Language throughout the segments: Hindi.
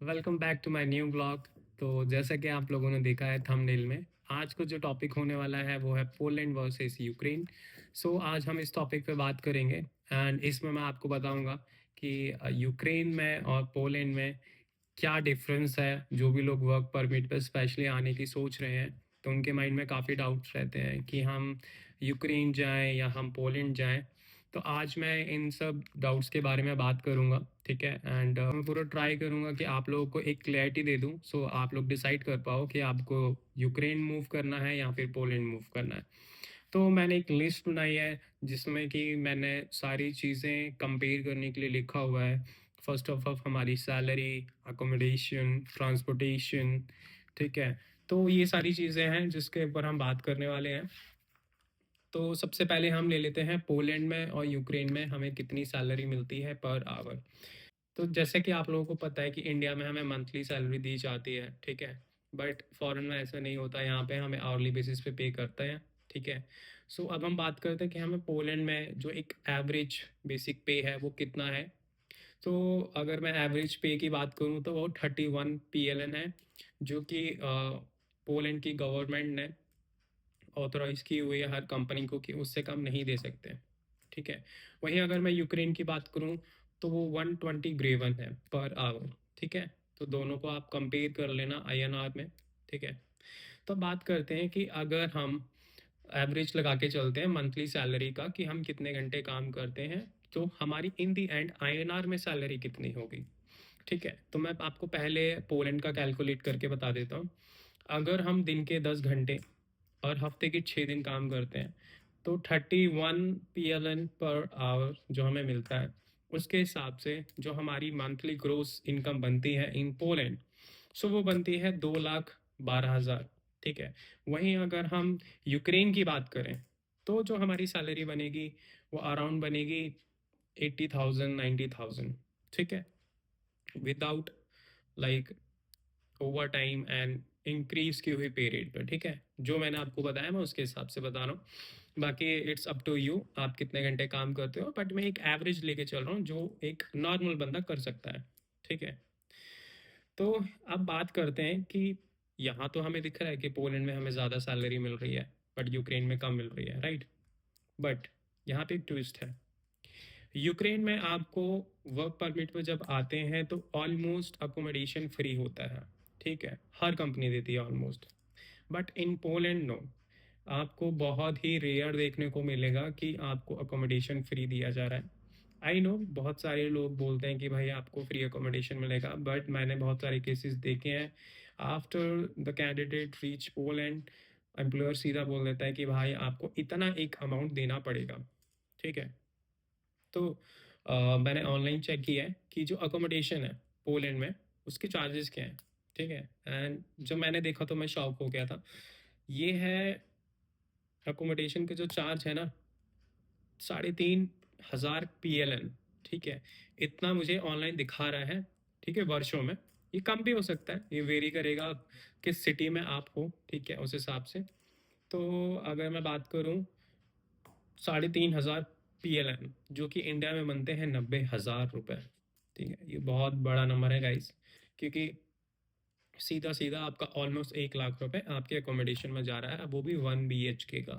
Welcome back to my new blog. तो जैसा कि आप लोगों ने देखा है थंबनेल में, आज को जो टॉपिक होने वाला है वो है पोलैंड वर्सेस यूक्रेन। सो आज हम इस टॉपिक पे बात करेंगे एंड इसमें मैं आपको बताऊंगा कि यूक्रेन में और पोलैंड में क्या डिफरेंस है। जो भी लोग वर्क परमिट पे स्पेशली आने की सोच रहे हैं तो उनके माइंड में काफ़ी डाउट्स रहते हैं कि हम यूक्रेन जाएं या हम पोलैंड जाएं। तो आज मैं इन सब डाउट्स के बारे में बात करूंगा, ठीक है। एंड मैं पूरा ट्राई करूंगा कि आप लोगों को एक क्लैरिटी दे दूं, सो आप लोग डिसाइड कर पाओ कि आपको यूक्रेन मूव करना है या फिर पोलैंड मूव करना है। तो मैंने एक लिस्ट बनाई है जिसमें कि मैंने सारी चीज़ें कंपेयर करने के लिए लिखा हुआ है। फर्स्ट ऑफ ऑल हमारी सैलरी, अकोमोडेशन, ट्रांसपोर्टेशन, ठीक है। तो ये सारी चीज़ें हैं जिसके ऊपर हम बात करने वाले हैं। तो सबसे पहले हम ले लेते हैं पोलैंड में और यूक्रेन में हमें कितनी सैलरी मिलती है पर आवर। तो जैसे कि आप लोगों को पता है कि इंडिया में हमें मंथली सैलरी दी जाती है, ठीक है। बट फॉरेन में ऐसा नहीं होता, यहाँ पे हमें आवरली बेसिस पे करते हैं, ठीक है। सो अब हम बात करते हैं कि हमें पोलैंड में जो एक एवरेज बेसिक पे है वो कितना है। तो अगर मैं एवरेज पे की बात करूँ तो वो 31 PLN है, जो कि पोलैंड की गवर्नमेंट ने ऑथराइज की हुई है हर कंपनी को कि उससे कम नहीं दे सकते, ठीक है। वहीं अगर मैं यूक्रेन की बात करूं तो वो 120 ग्रेवन है पर आवर, ठीक है। तो दोनों को आप कंपेयर कर लेना INR में, ठीक है। तो बात करते हैं कि अगर हम एवरेज लगा के चलते हैं मंथली सैलरी का कि हम कितने घंटे काम करते हैं, तो हमारी इन दी एंड INR में सैलरी कितनी होगी, ठीक है। तो मैं आपको पहले पोलैंड का कैलकुलेट करके बता देता हूँ। अगर हम दिन के 10 घंटे और हफ्ते के 6 दिन काम करते हैं तो 31 PLN पर आवर जो हमें मिलता है, उसके हिसाब से जो हमारी मंथली ग्रोस इनकम बनती है इन पोलैंड, सो वो बनती है 2,12,000, ठीक है। वहीं अगर हम यूक्रेन की बात करें तो जो हमारी सैलरी बनेगी वो अराउंड बनेगी 80,000 90,000, ठीक है, without like over time and increase की हुई पे रेट पे, ठीक है। जो मैंने आपको बताया मैं उसके हिसाब से बता रहा हूँ, बाकी इट्स अप टू यू आप कितने घंटे काम करते हो, बट मैं एक एवरेज लेके चल रहा हूँ जो एक नॉर्मल बंदा कर सकता है, ठीक है। तो अब बात करते हैं कि यहाँ तो हमें दिख रहा है कि पोलैंड में हमें ज़्यादा सैलरी मिल रही है बट यूक्रेन में कम मिल रही है, राइट। बट यहाँ पे एक ट्विस्ट है। यूक्रेन में आपको वर्क परमिट पर जब आते हैं तो ऑलमोस्ट अकोमोडेशन फ्री होता है, ठीक है, हर कंपनी देती है almost. But in Poland no, आपको बहुत ही रेयर देखने को मिलेगा कि आपको अकोमोडेशन फ्री दिया जा रहा है। आई नो बहुत सारे लोग बोलते हैं कि भाई आपको फ्री अकोमोडेशन मिलेगा, बट मैंने बहुत सारे केसेस देखे हैं। After the candidate reach Poland, employer सीधा बोल देता है कि भाई आपको इतना एक अमाउंट देना पड़ेगा, ठीक है। तो मैंने ऑनलाइन चेक किया है कि जो अकोमोडेशन है पोलैंड में उसके चार्जेस क्या हैं, ठीक है। एंड जब मैंने देखा तो मैं शॉक हो गया था। ये है अकोमोडेशन के जो चार्ज है ना, 3,500 PLN, ठीक है। इतना मुझे ऑनलाइन दिखा रहा है, ठीक है, वर्षों में। ये कम भी हो सकता है, ये वेरी करेगा किस सिटी में आप हो, ठीक है, उस हिसाब से। तो अगर मैं बात करूं 3,500 PLN, जो कि इंडिया में बनते हैं 90,000 रुपये, ठीक है। ये बहुत बड़ा नंबर है गाइस, क्योंकि सीधा सीधा आपका ऑलमोस्ट 1 लाख रुपए आपके अकोमोडेशन में जा रहा है, वो भी 1 BHK का।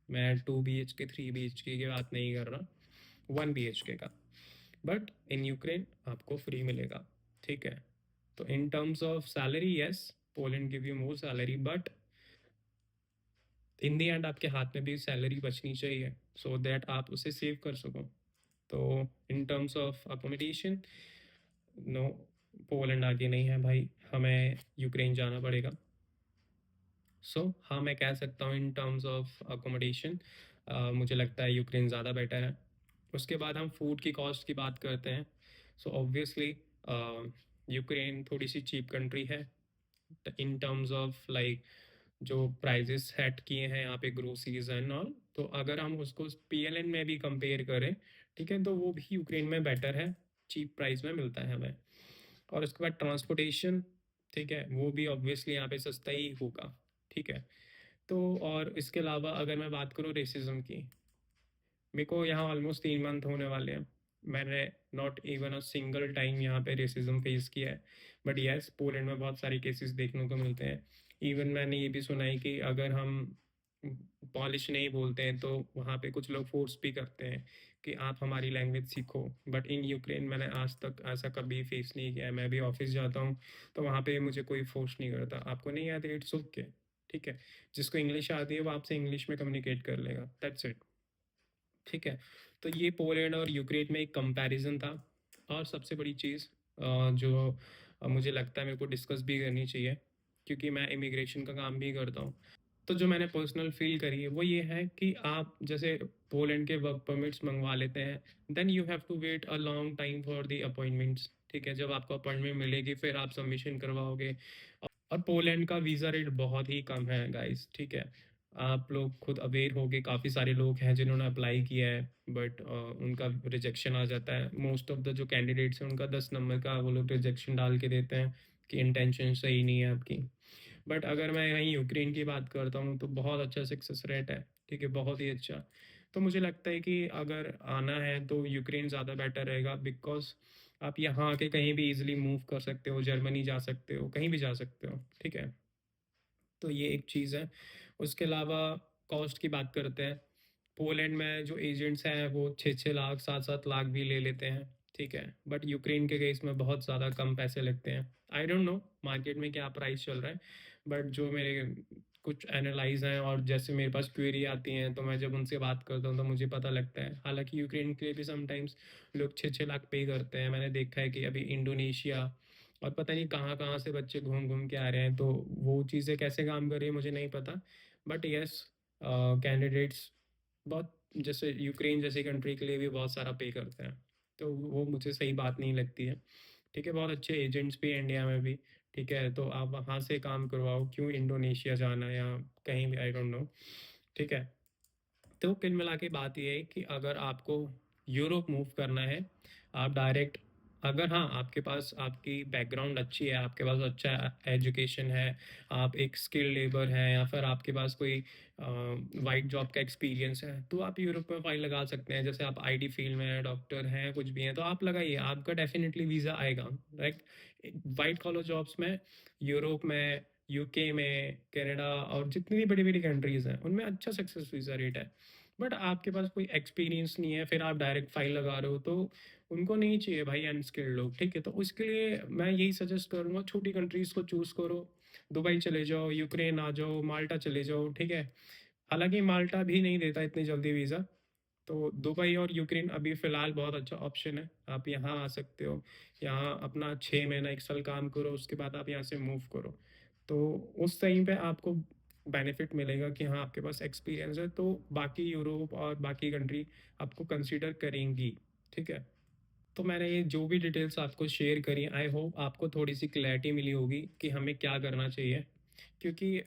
मैं 2 BHK 3 BHK की बात नहीं कर रहा, 1 BHK का। बट इन यूक्रेन आपको फ्री मिलेगा, ठीक है। तो in terms of salary yes, Poland give you more salary, but in the and आपके हाथ में भी सैलरी बचनी चाहिए सो दैट आप उसे सेव कर सको। तो in terms of accommodation no, Poland आगे नहीं है भाई, हमें यूक्रेन जाना पड़ेगा। हाँ, मैं कह सकता हूँ इन टर्म्स ऑफ अकोमोडेशन मुझे लगता है यूक्रेन ज़्यादा बेटर है। उसके बाद हम फूड की कॉस्ट की बात करते हैं। सो ऑब्वियसली यूक्रेन थोड़ी सी चीप कंट्री है इन टर्म्स ऑफ लाइक जो प्राइजेस सेट किए हैं यहाँ पे ग्रोसरीज एंड ऑल। तो अगर हम उसको PLN में भी कंपेयर करें, ठीक है, तो वो भी यूक्रेन में बेटर है, चीप प्राइस में मिलता है हमें। और उसके बाद ट्रांसपोर्टेशन, ठीक है, वो भी ऑब्वियसली यहाँ पे सस्ता ही होगा, ठीक है। तो और इसके अलावा अगर मैं बात करूँ रेसिज्म की, मेरे को यहाँ ऑलमोस्ट 3 मंथ होने वाले हैं, मैंने not even a single time यहाँ पे रेसिज्म फेस किया है। बट यस, पोलैंड में बहुत सारे केसेस देखने को मिलते हैं। इवन मैंने ये भी सुना है कि अगर हम पॉलिश नहीं बोलते हैं तो वहाँ पे कुछ लोग फोर्स भी करते हैं कि आप हमारी लैंग्वेज सीखो। बट इन यूक्रेन मैंने आज तक ऐसा कभी फेस नहीं किया है। मैं भी ऑफिस जाता हूँ तो वहाँ पे मुझे कोई फोर्स नहीं करता, आपको नहीं आती इट्स ओके, ठीक है। जिसको इंग्लिश आती है वो आपसे इंग्लिश में कम्युनिकेट कर लेगा, दैट्स इट, ठीक है। तो ये पोलैंड और यूक्रेन में एक कंपैरिजन था। और सबसे बड़ी चीज़ जो मुझे लगता है मेरे को डिस्कस भी करनी चाहिए, क्योंकि मैं इमिग्रेशन का काम भी करता हूँ। तो जो मैंने पर्सनल फील करी है वो ये है कि आप जैसे पोलैंड के वर्क परमिट्स मंगवा लेते हैं, then you have to wait a long time for the appointments, ठीक है। जब आपको अपॉइंटमेंट मिलेगी फिर आप सबमिशन करवाओगे। और पोलैंड का वीज़ा रेट बहुत ही कम है गाइस, ठीक है। आप लोग खुद अवेयर होगे, काफ़ी सारे लोग हैं जिन्होंने अप्लाई किया है बट उनका रिजेक्शन आ जाता है। मोस्ट ऑफ द जो कैंडिडेट्स हैं उनका 10 नंबर का वो लोग रिजेक्शन डाल के देते हैं कि इंटेंशन सही नहीं है आपकी। बट अगर मैं यहीं यूक्रेन की बात करता हूँ तो बहुत अच्छा सक्सेस रेट है, ठीक है, बहुत ही अच्छा। तो मुझे लगता है कि अगर आना है तो यूक्रेन ज़्यादा बेटर रहेगा, बिकॉज आप यहाँ आके कहीं भी इजीली मूव कर सकते हो, जर्मनी जा सकते हो, कहीं भी जा सकते हो, ठीक है। तो ये एक चीज़ है। उसके अलावा कॉस्ट की बात करते हैं। पोलैंड में जो एजेंट्स हैं वो 6-6 लाख 7-7 लाख भी ले लेते हैं, ठीक है। बट यूक्रेन के केस में बहुत ज़्यादा कम पैसे लगते हैं। आई डोंट नो मार्केट में क्या प्राइस चल रहा है, बट जो मेरे कुछ एनालाइज हैं और जैसे मेरे पास क्वेरी आती हैं तो मैं जब उनसे बात करता हूँ तो मुझे पता लगता है। हालांकि यूक्रेन के लिए भी समटाइम्स लोग 6-6 लाख पे करते हैं। मैंने देखा है कि अभी इंडोनेशिया और पता नहीं कहाँ कहाँ से बच्चे घूम घूम के आ रहे हैं, तो वो चीज़ें कैसे काम कर रही है मुझे नहीं पता। बट यस, कैंडिडेट्स बहुत जैसे यूक्रेन जैसी कंट्री के लिए भी बहुत सारा पे करते हैं, तो वो मुझे सही बात नहीं लगती है, ठीक है। बहुत अच्छे एजेंट्स भी हैं इंडिया में भी, ठीक है। तो आप वहाँ से काम करवाओ, क्यों इंडोनेशिया जाना या कहीं भी, आई डोंट नो, ठीक है। तो कुल मिला के बात ये है कि अगर आपको यूरोप मूव करना है, आप डायरेक्ट, अगर हाँ आपके पास आपकी बैकग्राउंड अच्छी है, आपके पास अच्छा एजुकेशन है, आप एक स्किल लेबर हैं, या फिर आपके पास कोई वाइट जॉब का एक्सपीरियंस है, तो आप यूरोप में फाइल लगा सकते हैं। जैसे आप आईटी फील्ड में हैं, डॉक्टर हैं, कुछ भी हैं, तो आप लगाइए, आपका डेफिनेटली वीज़ा आएगा, राइट। वाइट कॉलर जॉब्स में यूरोप में, यूके में, कनाडा और जितनी भी बड़ी बड़ी कंट्रीज हैं उनमें अच्छा सक्सेस वीज़ा रेट है। बट आपके पास कोई एक्सपीरियंस नहीं है, फिर आप डायरेक्ट फाइल लगा रहे हो, तो उनको नहीं चाहिए भाई अनस्किल्ड लोग, ठीक है। तो उसके लिए मैं यही सजेस्ट करूँगा, छोटी कंट्रीज को चूज़ करो। दुबई चले जाओ, यूक्रेन आ जाओ, माल्टा चले जाओ, ठीक है। हालांकि माल्टा भी नहीं देता इतनी जल्दी वीज़ा। तो दुबई और यूक्रेन अभी फ़िलहाल बहुत अच्छा ऑप्शन है, आप यहाँ आ सकते हो। यहाँ अपना 6 महीना 1 साल काम करो, उसके बाद आप यहाँ से मूव करो। तो उस टाइम पे आपको बेनिफिट मिलेगा कि हाँ आपके पास एक्सपीरियंस है, तो बाकी यूरोप और बाकी कंट्री आपको कंसीडर करेंगी, ठीक है। तो मैंने ये जो भी डिटेल्स आपको शेयर करी, आई होप आपको थोड़ी सी क्लैरिटी मिली होगी कि हमें क्या करना चाहिए। क्योंकि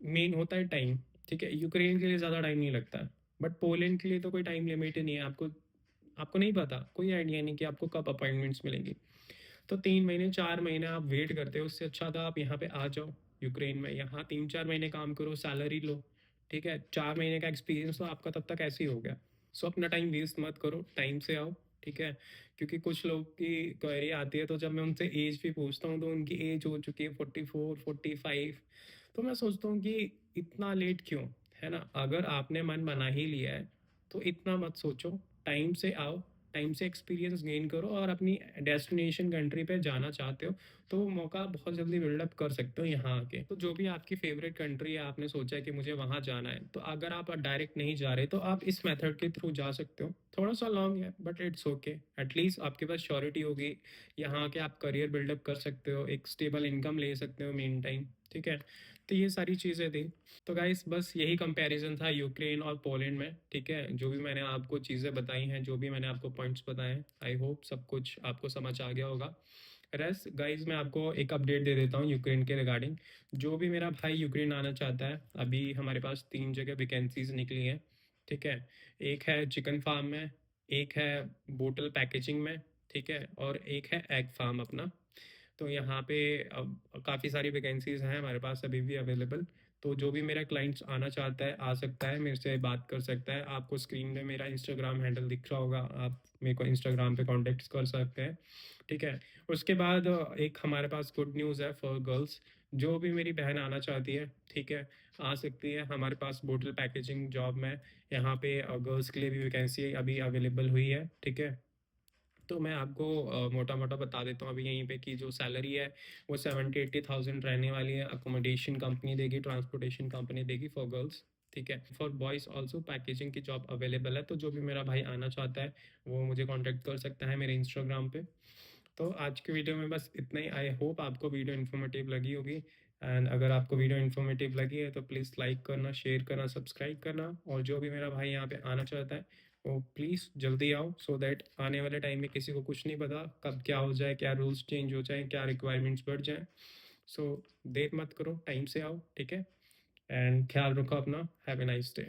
मेन होता है टाइम, ठीक है। यूक्रेन के लिए ज़्यादा टाइम नहीं लगता, बट पोलैंड के लिए तो कोई टाइम लिमिट ही नहीं है। आपको आपको नहीं पता, कोई आइडिया नहीं कि आपको कब अपॉइंटमेंट्स मिलेंगी। तो 3 महीने 4 महीने आप वेट करते हो, उससे अच्छा था आप यहाँ पे आ जाओ यूक्रेन में, यहाँ 3-4 महीने काम करो, सैलरी लो, ठीक है। 4 महीने का एक्सपीरियंस तो आपका तब तक ऐसे ही हो गया। सो अपना टाइम वेस्ट मत करो, टाइम से आओ, ठीक है। क्योंकि कुछ लोग की क्वेरी आती है तो जब मैं उनसे एज भी पूछता हूँ तो उनकी एज हो चुकी है 44-45। तो मैं सोचता हूँ कि इतना लेट क्यों, है ना। अगर आपने मन बना ही लिया है तो इतना मत सोचो, टाइम से आओ, टाइम से एक्सपीरियंस गेन करो, और अपनी डेस्टिनेशन कंट्री पे जाना चाहते हो तो वो मौका बहुत जल्दी बिल्डअप कर सकते हो यहाँ आके। तो जो भी आपकी फेवरेट कंट्री है, आपने सोचा है कि मुझे वहाँ जाना है, तो अगर आप डायरेक्ट नहीं जा रहे तो आप इस मेथड के थ्रू जा सकते हो। थोड़ा सा लॉन्ग है बट इट्स ओके, एटलीस्ट आपके पास श्योरिटी होगी, यहाँ आके आप करियर बिल्डअप कर सकते हो, एक स्टेबल इनकम ले सकते हो मेन टाइम, ठीक है। तो ये सारी चीज़ें थी। तो गाइस बस यही कंपैरिजन था यूक्रेन और पोलैंड में, ठीक है। जो भी मैंने आपको चीज़ें बताई हैं, जो भी मैंने आपको पॉइंट्स बताए हैं, आई होप सब कुछ आपको समझ आ गया होगा। रेस्ट गाइस मैं आपको एक अपडेट दे देता हूँ यूक्रेन के रिगार्डिंग। जो भी मेरा भाई यूक्रेन आना चाहता है, अभी हमारे पास 3 जगह वैकेंसीज निकली हैं, ठीक है। एक है चिकन फार्म में, एक है बोटल पैकेजिंग में, ठीक है, और एक है एग फार्म अपना। तो यहाँ पे अब काफ़ी सारी वैकेंसीज हैं हमारे पास अभी भी अवेलेबल। तो जो भी मेरा क्लाइंट्स आना चाहता है आ सकता है, मेरे से बात कर सकता है। आपको स्क्रीन में मेरा इंस्टाग्राम हैंडल दिख रहा होगा, आप मेरे को इंस्टाग्राम पे कॉन्टेक्ट कर सकते हैं, ठीक है। उसके बाद एक हमारे पास गुड न्यूज़ है फॉर गर्ल्स। जो भी मेरी बहन आना चाहती है, ठीक है, आ सकती है। हमारे पास बोतल पैकेजिंग जॉब में यहाँ पे गर्ल्स के लिए भी वैकेंसी अभी अवेलेबल हुई है, ठीक है। तो मैं आपको मोटा मोटा बता देता हूँ अभी यहीं पे कि जो सैलरी है वो 70-80 थाउजेंड रहने वाली है। अकोमोडेशन कंपनी देगी, ट्रांसपोर्टेशन कंपनी देगी फॉर गर्ल्स, ठीक है। फॉर बॉयज़ ऑल्सो पैकेजिंग की जॉब अवेलेबल है। तो जो भी मेरा भाई आना चाहता है वो मुझे कॉन्टैक्ट कर सकता है मेरे इंस्टाग्राम पे। तो आज की वीडियो में बस इतना ही। आई होप आपको वीडियो इन्फॉर्मेटिव लगी होगी। एंड अगर आपको वीडियो इन्फॉर्मेटिव लगी है तो प्लीज़ लाइक करना, शेयर करना, सब्सक्राइब करना। और जो भी मेरा भाई यहाँ पे आना चाहता है वो प्लीज़ जल्दी आओ, सो दैट आने वाले टाइम में किसी को कुछ नहीं पता कब क्या हो जाए, क्या रूल्स चेंज हो जाए, क्या रिक्वायरमेंट्स बढ़ जाए। सो देर मत करो, टाइम से आओ, ठीक है। एंड ख्याल रखो अपना। Have a nice day.